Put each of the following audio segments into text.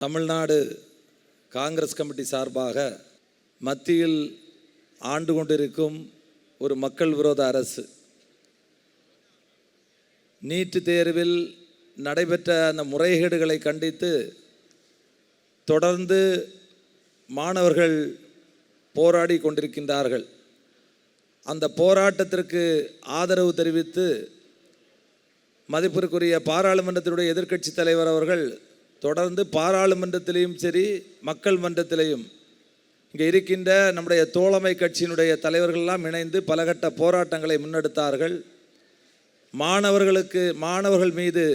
Tamil Nadu Congress committee சார்பாக மத்தியில் ஆண்டு கொண்டிருக்கும் ஒரு மக்கள் விரோத அரசு நீட் தேர்வில் நடைபெற்ற அந்த முறைகேடுகளை கண்டித்து தொடர்ந்து மாணவர்கள் போராடி கொண்டிருக்கின்றார்கள். அந்த போராட்டத்திற்கு ஆதரவு தெரிவித்து மதிப்பிற்குரிய பாராளுமன்றத்தினுடைய எதிர்க்கட்சி தலைவர் அவர்கள் தொடர்ந்து பாராளுமன்றத்திலையும் சரி மக்கள் மன்றத்திலையும் இங்கே இருக்கின்ற நம்முடைய தோழமை கட்சியினுடைய தலைவர்களெல்லாம் இணைந்து பலகட்ட போராட்டங்களை முன்னெடுத்தார்கள். மாணவர்கள் மீது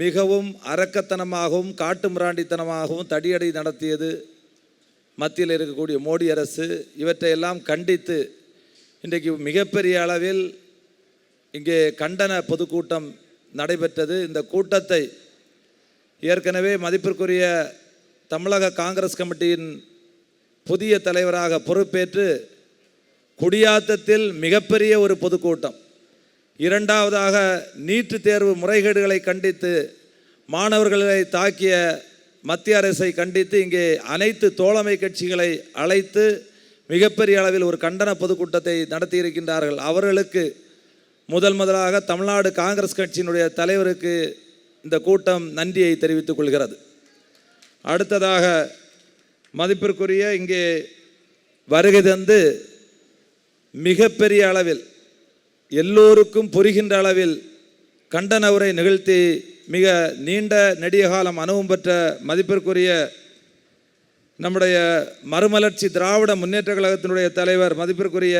மிகவும் அரக்கத்தனமாகவும் காட்டுமிராண்டித்தனமாகவும் தடியடி நடத்தியது மத்தியில் இருக்கக்கூடிய மோடி அரசு. இவற்றையெல்லாம் கண்டித்து இன்றைக்கு மிகப்பெரிய அளவில் இங்கே கண்டன பொதுக்கூட்டம் நடைபெற்றது. இந்த கூட்டத்தை ஏற்கனவே மதிப்பிற்குரிய தமிழக காங்கிரஸ் கமிட்டியின் புதிய தலைவராக பொறுப்பேற்று குடியாத்தத்தில் மிகப்பெரிய ஒரு பொதுக்கூட்டம், இரண்டாவதாக நீட் தேர்வு முறைகேடுகளை கண்டித்து மாணவர்களை தாக்கிய மத்திய அரசை கண்டித்து இங்கே அனைத்து தோழமை கட்சிகளை அழைத்து மிகப்பெரிய அளவில் ஒரு கண்டன பொதுக்கூட்டத்தை நடத்தியிருக்கின்றார்கள். அவர்களுக்கு முதலாக தமிழ்நாடு காங்கிரஸ் கட்சியினுடைய தலைவருக்கு இந்த கூட்டம் நன்றியை தெரிவித்துக் கொள்கிறது. அடுத்ததாக மதிப்பிற்குரிய இங்கே வருகை தந்து மிகப்பெரிய அளவில் எல்லோருக்கும் புரிகின்ற அளவில் கண்டன உரை நிகழ்த்தி மிக நீண்ட நெடிய காலம் அனுபவம் பெற்ற மதிப்பிற்குரிய நம்முடைய மறுமலர்ச்சி திராவிட முன்னேற்ற கழகத்தினுடைய தலைவர் மதிப்பிற்குரிய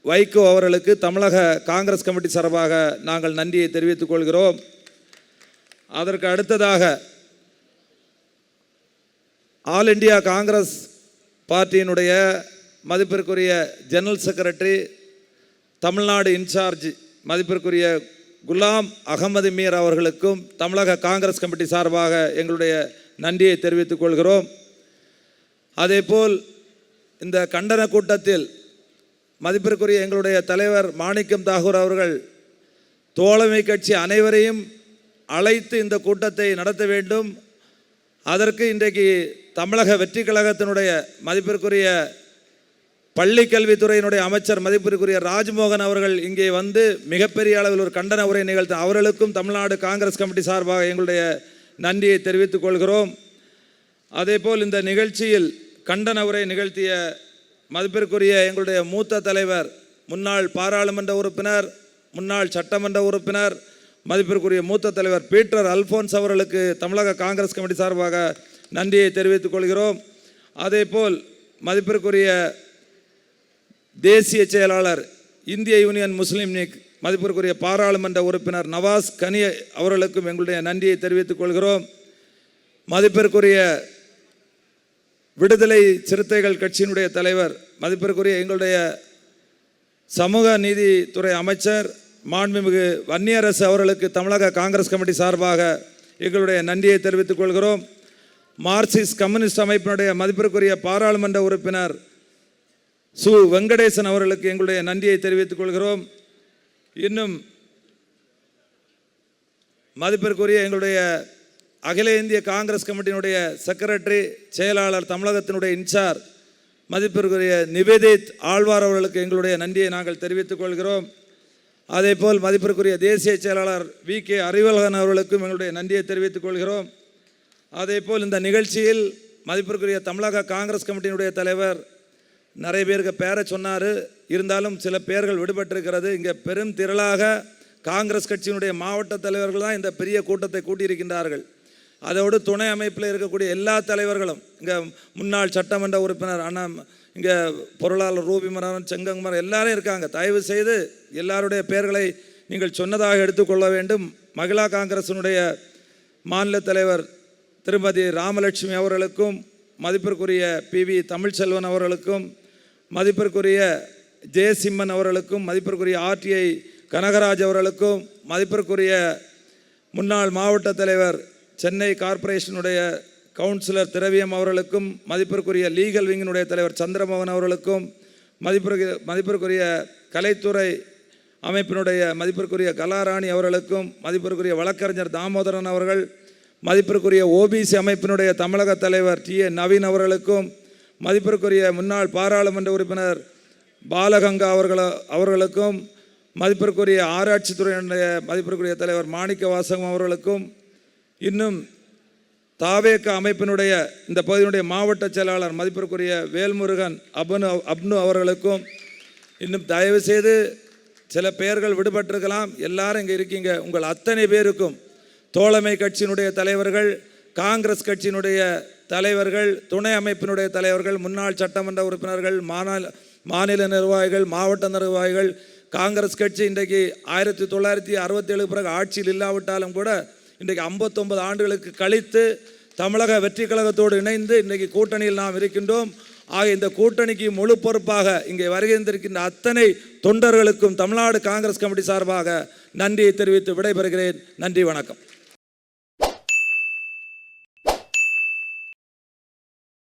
வைகோ அவர்களுக்கு தமிழக காங்கிரஸ் கமிட்டி சார்பாக நாங்கள் நன்றியை தெரிவித்துக் கொள்கிறோம். அதற்கு அடுத்ததாக ஆல் இண்டியா காங்கிரஸ் பார்ட்டியினுடைய மதிப்பிற்குரிய ஜெனரல் செக்ரட்டரி தமிழ்நாடு இன்சார்ஜ் மதிப்பிற்குரிய குலாம் அகமது மீர் அவர்களுக்கும் தமிழக காங்கிரஸ் கமிட்டி சார்பாக எங்களுடைய நன்றியை தெரிவித்துக் கொள்கிறோம். அதேபோல் இந்த கண்டன கூட்டத்தில் மதிப்பிற்குரிய எங்களுடைய தலைவர் மாணிக்கம் தாகூர் அவர்கள் தோழமை கட்சி அனைவரையும் அழைத்து இந்த கூட்டத்தை நடத்த வேண்டும். அதற்கு இன்றைக்கு தமிழக வெற்றி கழகத்தினுடைய மதிப்பிற்குரிய பள்ளி கல்வித்துறையினுடைய அமைச்சர் மதிப்பிற்குரிய ராஜ்மோகன் அவர்கள் இங்கே வந்து மிகப்பெரிய அளவில் ஒரு கண்டன உரை நிகழ்த்த அவர்களுக்கும் தமிழ்நாடு காங்கிரஸ் கமிட்டி சார்பாக எங்களுடைய நன்றியை தெரிவித்துக் கொள்கிறோம். அதேபோல் இந்த நிகழ்ச்சியில் கண்டன உரை நிகழ்த்திய மதிப்பிற்குரிய எங்களுடைய மூத்த தலைவர் முன்னாள் பாராளுமன்ற உறுப்பினர் முன்னாள் சட்டமன்ற உறுப்பினர் மதிப்பிற்குரிய மூத்த தலைவர் பீட்டர் அல்போன்ஸ் அவர்களுக்கு தமிழக காங்கிரஸ் கமிட்டி சார்பாக நன்றியை தெரிவித்துக் கொள்கிறோம். அதேபோல் மதிப்பிற்குரிய தேசிய செயலாளர் இந்திய யூனியன் முஸ்லீம் லீக் மதிப்பிற்குரிய பாராளுமன்ற உறுப்பினர் நவாஸ் கனி அவர்களுக்கும் எங்களுடைய நன்றியை தெரிவித்துக் கொள்கிறோம். மதிப்பிற்குரிய விடுதலை சிறுத்தைகள் கட்சியினுடைய தலைவர் மதிப்பிற்குரிய எங்களுடைய சமூக நீதித்துறை அமைச்சர் மாண்புமிகு வன்னியரசு அவர்களுக்கு தமிழக காங்கிரஸ் கமிட்டி சார்பாக எங்களுடைய நன்றியை தெரிவித்துக் கொள்கிறோம். மார்க்சிஸ்ட் கம்யூனிஸ்ட் அமைப்பினுடைய மதிப்பிற்குரிய பாராளுமன்ற உறுப்பினர் சு வெங்கடேசன் அவர்களுக்கு எங்களுடைய நன்றியை தெரிவித்துக் கொள்கிறோம். இன்னும் மதிப்பிற்குரிய எங்களுடைய அகில இந்திய காங்கிரஸ் கமிட்டியினுடைய செக்ரட்டரி செயலாளர் தமிழகத்தினுடைய இன்சார்ஜ் மதிப்பிற்குரிய நிவேதித் ஆழ்வார் அவர்களுக்கு எங்களுடைய நன்றியை நாங்கள் தெரிவித்துக் கொள்கிறோம். அதேபோல் மதிப்பிற்குரிய தேசிய செயலாளர் VK அறிவழகன் அவர்களுக்கும் எங்களுடைய நன்றியை தெரிவித்துக் கொள்கிறோம். அதேபோல் இந்த நிகழ்ச்சியில் மதிப்பிற்குரிய தமிழக காங்கிரஸ் கமிட்டியினுடைய தலைவர் நிறைய பேருக்கு பேரை சொன்னார், இருந்தாலும் சில பேர்கள் விடுபட்டிருக்கிறது. இங்கே பெரும் திரளாக காங்கிரஸ் கட்சியினுடைய மாவட்ட தலைவர்கள் தான் இந்த பெரிய கூட்டத்தை கூட்டியிருக்கின்றார்கள். அதோடு துணை அமைப்பில் இருக்கக்கூடிய எல்லா தலைவர்களும் இங்கே முன்னாள் சட்டமன்ற உறுப்பினர் அண்ணா இங்கே பொருளாளர் ரூபிமரன் செங்கங்குமரன் எல்லாரும் இருக்காங்க. தயவு செய்து எல்லாருடைய பெயர்களை நீங்கள் சொன்னதாக எடுத்துக்கொள்ள வேண்டும். மகிழா காங்கிரசினுடைய மாநில தலைவர் திருமதி ராமலட்சுமி அவர்களுக்கும் மதிப்பிற்குரிய PV தமிழ்ச்செல்வன் அவர்களுக்கும் மதிப்பிற்குரிய ஜெயசிம்மன் அவர்களுக்கும் மதிப்பிற்குரிய RTI கனகராஜ் அவர்களுக்கும் மதிப்பிற்குரிய முன்னாள் மாவட்ட தலைவர் சென்னை கார்ப்பரேஷனுடைய கவுன்சிலர் திரவியம் அவர்களுக்கும் மதிப்பிற்குரிய லீகல் விங்கினுடைய தலைவர் சந்திரமோகன் அவர்களுக்கும் மதிப்பிற்குரிய கலைத்துறை அமைப்பினுடைய மதிப்பிற்குரிய கலாராணி அவர்களுக்கும் மதிப்பிற்குரிய வழக்கறிஞர் தாமோதரன் அவர்கள் மதிப்பிற்குரிய ஓபிசி அமைப்பினுடைய தமிழக தலைவர் டி. நவீன் அவர்களுக்கும், மதிப்பிற்குரிய முன்னாள் பாராளுமன்ற உறுப்பினர் பாலகங்கா அவர்களுக்கும், மதிப்பிற்குரிய ஆராய்ச்சித்துறையினுடைய மதிப்பிற்குரிய தலைவர் மாணிக்க வாசகம் அவர்களுக்கும், இன்னும் தாவேக அமைப்பினுடைய இந்த பகுதியினுடைய மாவட்ட செயலாளர் மதிப்பிற்குரிய வேல்முருகன் அப்னு அவர்களுக்கும், இன்னும் தயவு செய்து சில பெயர்கள் விடுபட்டிருக்கலாம், எல்லாரும் இங்கே இருக்கீங்க, உங்கள் அத்தனை பேருக்கும் தோழமை கட்சியினுடைய தலைவர்கள், காங்கிரஸ் கட்சியினுடைய தலைவர்கள், துணை அமைப்பினுடைய தலைவர்கள், முன்னாள் சட்டமன்ற உறுப்பினர்கள், மாநில நிர்வாகிகள், மாவட்ட நிர்வாகிகள், காங்கிரஸ் கட்சி இன்றைக்கு 1967 பிறகு ஆட்சியில் இல்லாவிட்டாலும் கூட இன்றைக்கு 59 ஆண்டுகளுக்கு கழித்து தமிழக வெற்றி கழகத்தோடு இணைந்து இன்றைக்கு கூட்டணியில் நாம் இருக்கின்றோம். ஆக இந்த கூட்டணிக்கு முழு பொறுப்பாக இங்கே வருகின்றிருக்கின்ற அத்தனை தொண்டர்களுக்கும் தமிழ்நாடு காங்கிரஸ் கமிட்டி சார்பாக நன்றியை தெரிவித்து விடைபெறுகிறேன். நன்றி, வணக்கம்.